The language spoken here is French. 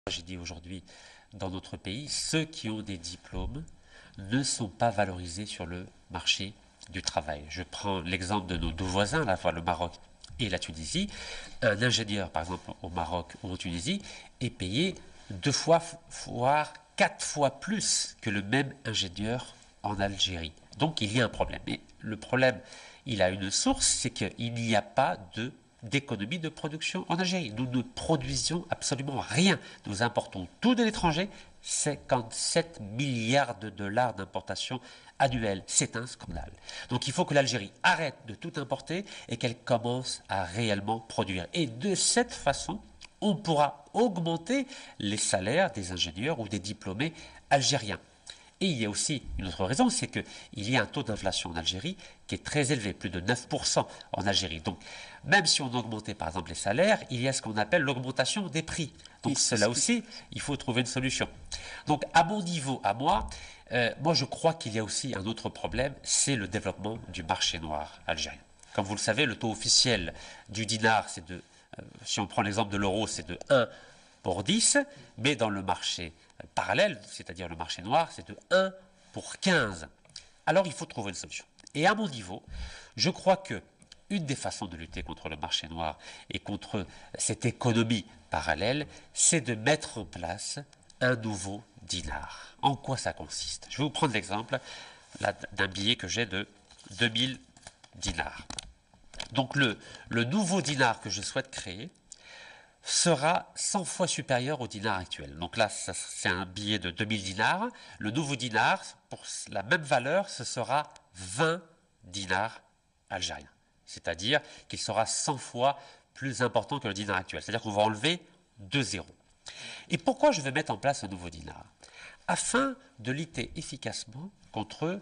J'ai dit aujourd'hui, dans notre pays, ceux qui ont des diplômes ne sont pas valorisés sur le marché du travail. Je prends l'exemple de nos deux voisins, à la fois le Maroc et la Tunisie. Un ingénieur, par exemple, au Maroc ou en Tunisie, est payé 2 fois, voire 4 fois plus que le même ingénieur en Algérie. Donc il y a un problème. Et le problème, il a une source, c'est qu'il n'y a pas d'économie de production en Algérie. Nous ne produisions absolument rien. Nous importons tout de l'étranger, 57 milliards de dollars d'importation annuelle. C'est un scandale. Donc il faut que l'Algérie arrête de tout importer et qu'elle commence à réellement produire. Et de cette façon, on pourra augmenter les salaires des ingénieurs ou des diplômés algériens. Et il y a aussi une autre raison, c'est qu'il y a un taux d'inflation en Algérie qui est très élevé, plus de 9% en Algérie. Donc, même si on augmentait par exemple les salaires, il y a ce qu'on appelle l'augmentation des prix. Donc, cela aussi, il faut trouver une solution. Donc, à mon niveau, à moi, moi je crois qu'il y a aussi un autre problème, c'est le développement du marché noir algérien. Comme vous le savez, le taux officiel du dinar, c'est de, si on prend l'exemple de l'euro, c'est de 1 pour 10, mais dans le marché parallèle, c'est-à-dire le marché noir, c'est de 1 pour 15. Alors il faut trouver une solution. Et à mon niveau, je crois que une des façons de lutter contre le marché noir et contre cette économie parallèle, c'est de mettre en place un nouveau dinar. En quoi ça consiste? Je vais vous prendre l'exemple d'un billet que j'ai de 2000 dinars. Donc le nouveau dinar que je souhaite créer sera 100 fois supérieur au dinar actuel. Donc là, c'est un billet de 2000 dinars. Le nouveau dinar, pour la même valeur, ce sera 20 dinars algériens. C'est-à-dire qu'il sera 100 fois plus important que le dinar actuel. C'est-à-dire qu'on va enlever 2 zéros. Et pourquoi je vais mettre en place un nouveau dinar? Afin de lutter efficacement contre